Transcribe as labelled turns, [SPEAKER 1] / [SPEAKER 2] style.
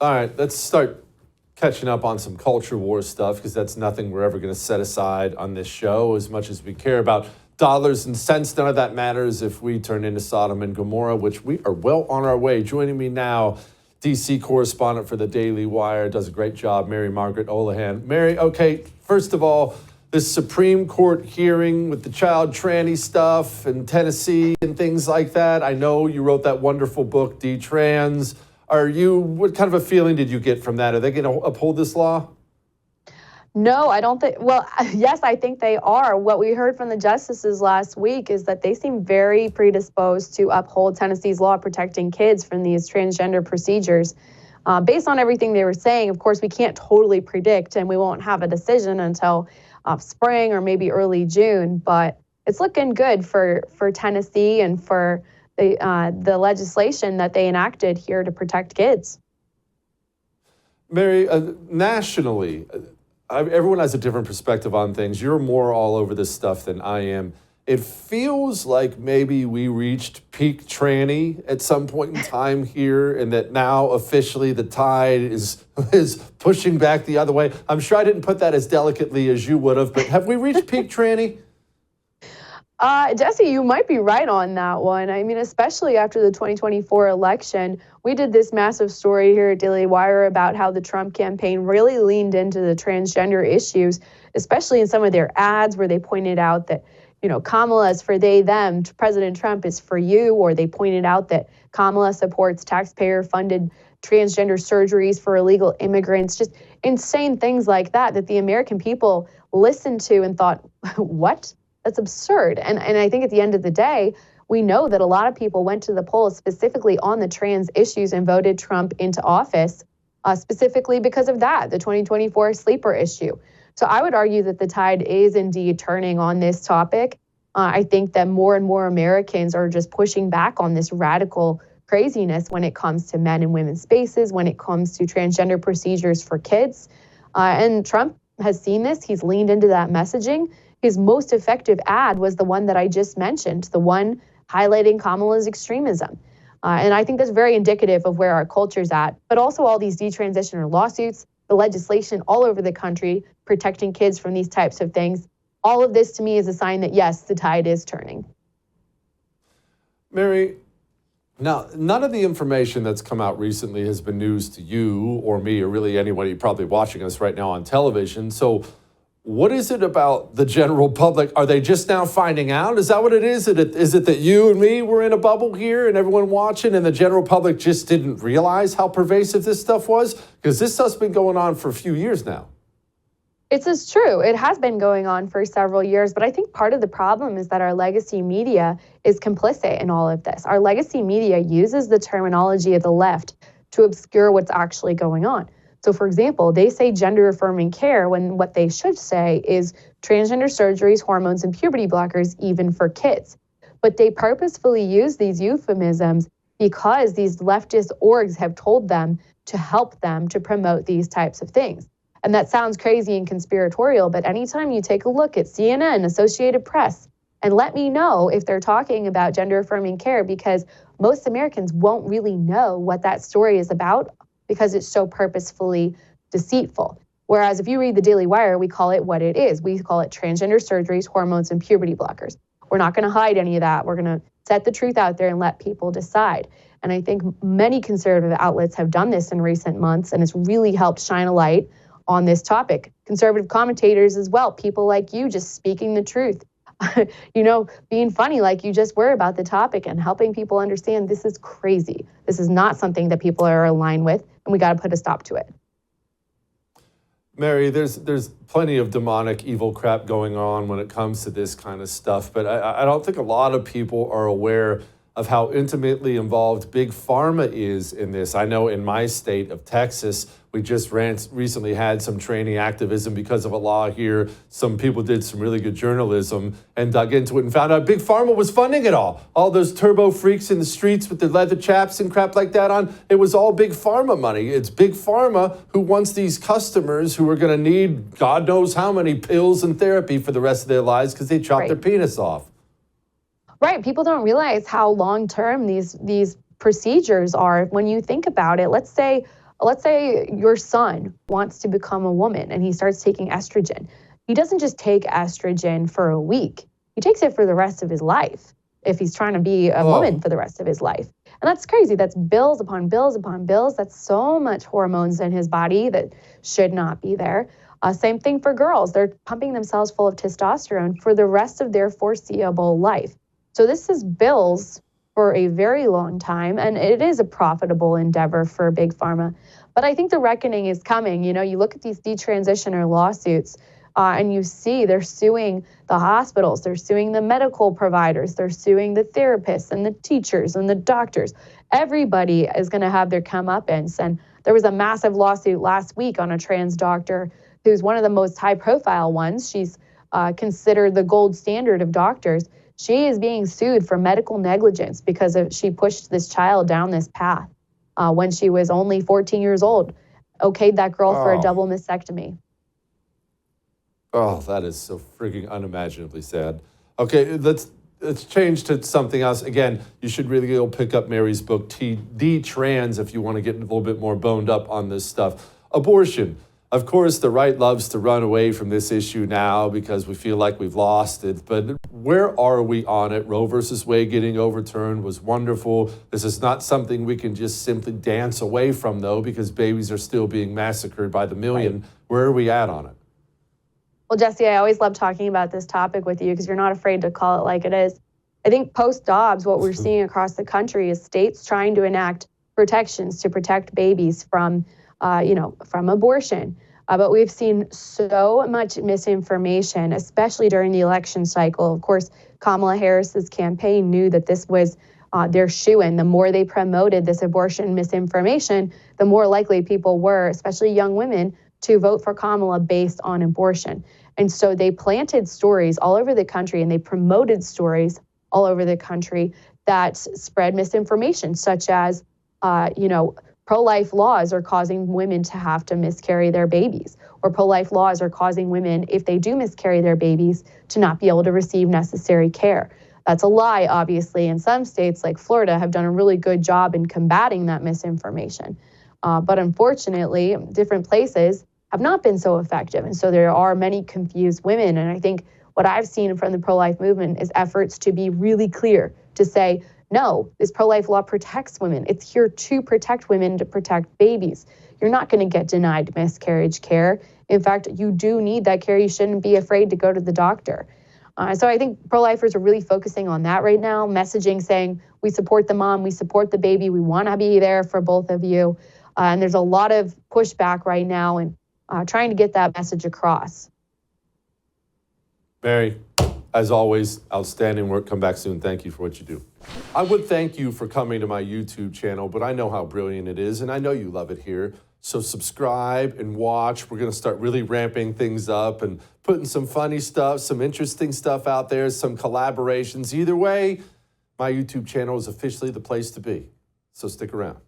[SPEAKER 1] All right, let's start catching up on some culture war stuff because that's nothing we're ever going to set aside on this show. As much as we care about dollars and cents, none of that matters if we turn into Sodom and Gomorrah, which we are well on our way. Joining me now, D.C. correspondent for the Daily Wire, does a great job, Margaret Olohan. Mary, okay, first of all, this Supreme Court hearing with the child tranny stuff in Tennessee and things like that. I know you wrote that wonderful book, D-Trans. What kind of a feeling did you get from that? Are they going to uphold this law?
[SPEAKER 2] No, I don't think, well, yes, I think they are. What we heard from the justices last week is that they seem very predisposed to uphold Tennessee's law protecting kids from these transgender procedures. Based on everything they were saying, of course, we can't totally predict, and we won't have a decision until spring or maybe early June, but it's looking good for Tennessee and for the legislation that they enacted here to protect kids.
[SPEAKER 1] Mary, nationally, everyone has a different perspective on things. You're more all over this stuff than I am. It feels like maybe we reached peak tranny at some point in time here, and that now officially the tide is pushing back the other way. I'm sure I didn't put that as delicately as you would have, but have we reached peak tranny?
[SPEAKER 2] Jesse, you might be right on that one. I mean, especially after the 2024 election, we did this massive story here at Daily Wire about how the Trump campaign really leaned into the transgender issues, especially in some of their ads where they pointed out that, Kamala is for they, them, President Trump is for you, or they pointed out that Kamala supports taxpayer-funded transgender surgeries for illegal immigrants, just insane things like that the American people listened to and thought, what? That's absurd. And I think at the end of the day, we know that a lot of people went to the polls specifically on the trans issues and voted Trump into office specifically because of that, the 2024 sleeper issue. So I would argue that the tide is indeed turning on this topic. I think that more and more Americans are just pushing back on this radical craziness when it comes to men and women's spaces, when it comes to transgender procedures for kids. And Trump has seen this. He's leaned into that messaging. His most effective ad was the one that I just mentioned, the one highlighting Kamala's extremism. And I think that's very indicative of where our culture's at, but also all these detransitioner lawsuits, the legislation all over the country protecting kids from these types of things. All of this to me is a sign that, yes, the tide is turning.
[SPEAKER 1] Mary, now, none of the information that's come out recently has been news to you or me or really anybody probably watching us right now on television. So what is it about the general public? Are they just now finding out? Is that what it is? Is it that you and me were in a bubble here and everyone watching and the general public just didn't realize how pervasive this stuff was? Because this stuff's been going on for a few years now.
[SPEAKER 2] It's true. It has been going on for several years, but I think part of the problem is that our legacy media is complicit in all of this. Our legacy media uses the terminology of the left to obscure what's actually going on. So, for example, they say gender-affirming care when what they should say is transgender surgeries, hormones, and puberty blockers, even for kids. But they purposefully use these euphemisms because these leftist orgs have told them to help them to promote these types of things. And that sounds crazy and conspiratorial, but anytime you take a look at CNN, Associated Press, and let me know if they're talking about gender-affirming care, because most Americans won't really know what that story is about because it's so purposefully deceitful. Whereas if you read the Daily Wire, we call it what it is. We call it transgender surgeries, hormones, and puberty blockers. We're not going to hide any of that. We're going to set the truth out there and let people decide. And I think many conservative outlets have done this in recent months, and it's really helped shine a light on this topic. Conservative commentators as well, people like you just speaking the truth, being funny like you just were about the topic and helping people understand this is crazy. This is not something that people are aligned with, and we got to put a stop to it.
[SPEAKER 1] Mary, there's plenty of demonic evil crap going on when it comes to this kind of stuff, but I don't think a lot of people are aware of how intimately involved Big Pharma is in this. I know in my state of Texas, we just recently had some training activism because of a law here. Some people did some really good journalism and dug into it and found out Big Pharma was funding it all. All those turbo freaks in the streets with their leather chaps and crap like that on, it was all Big Pharma money. It's Big Pharma who wants these customers who are going to need God knows how many pills and therapy for the rest of their lives because they chopped their penis off.
[SPEAKER 2] Right. People don't realize how long-term these procedures are. When you think about it, let's say let's say your son wants to become a woman and he starts taking estrogen. He doesn't just take estrogen for a week. He takes it for the rest of his life if he's trying to be a woman for the rest of his life. And that's crazy. That's bills upon bills upon bills. That's so much hormones in his body that should not be there. Same thing for girls. They're pumping themselves full of testosterone for the rest of their foreseeable life. So this is bills for a very long time, and it is a profitable endeavor for Big Pharma. But I think the reckoning is coming. You know, you look at these detransitioner lawsuits, and you see they're suing the hospitals, they're suing the medical providers, they're suing the therapists and the teachers and the doctors. Everybody is going to have their comeuppance. And there was a massive lawsuit last week on a trans doctor who's one of the most high-profile ones. She's considered the gold standard of doctors. She is being sued for medical negligence because she pushed this child down this path when she was only 14 years old. Okayed that girl for a double mastectomy.
[SPEAKER 1] Oh, that is so freaking unimaginably sad. Okay, let's change to something else. Again, you should really go pick up Mary's book, Trans, if you want to get a little bit more boned up on this stuff. Abortion. Of course, the right loves to run away from this issue now because we feel like we've lost it. But where are we on it? Roe versus Wade getting overturned was wonderful. This is not something we can just simply dance away from, though, because babies are still being massacred by the million. Right. Where are we at on it?
[SPEAKER 2] Well, Jesse, I always love talking about this topic with you because you're not afraid to call it like it is. I think post-Dobbs, what we're seeing across the country is states trying to enact protections to protect babies from abortion. But we've seen so much misinformation, especially during the election cycle. Of course, Kamala Harris's campaign knew that this was their shoo-in. The more they promoted this abortion misinformation, the more likely people were, especially young women, to vote for Kamala based on abortion. And so they planted stories all over the country and they promoted stories all over the country that spread misinformation, such as, pro-life laws are causing women to have to miscarry their babies, or pro-life laws are causing women, if they do miscarry their babies, to not be able to receive necessary care. That's a lie, obviously, and some states like Florida have done a really good job in combating that misinformation. But unfortunately, different places have not been so effective. And so there are many confused women. And I think what I've seen from the pro-life movement is efforts to be really clear, to say, no, this pro-life law protects women. It's here to protect women, to protect babies. You're not going to get denied miscarriage care. In fact, you do need that care. You shouldn't be afraid to go to the doctor. So I think pro-lifers are really focusing on that right now, messaging saying, we support the mom, we support the baby, we want to be there for both of you. And there's a lot of pushback right now and trying to get that message across.
[SPEAKER 1] Mary, as always, outstanding work. Come back soon. Thank you for what you do. I would thank you for coming to my YouTube channel, but I know how brilliant it is, and I know you love it here. So subscribe and watch. We're going to start really ramping things up and putting some funny stuff, some interesting stuff out there, some collaborations. Either way, my YouTube channel is officially the place to be. So stick around.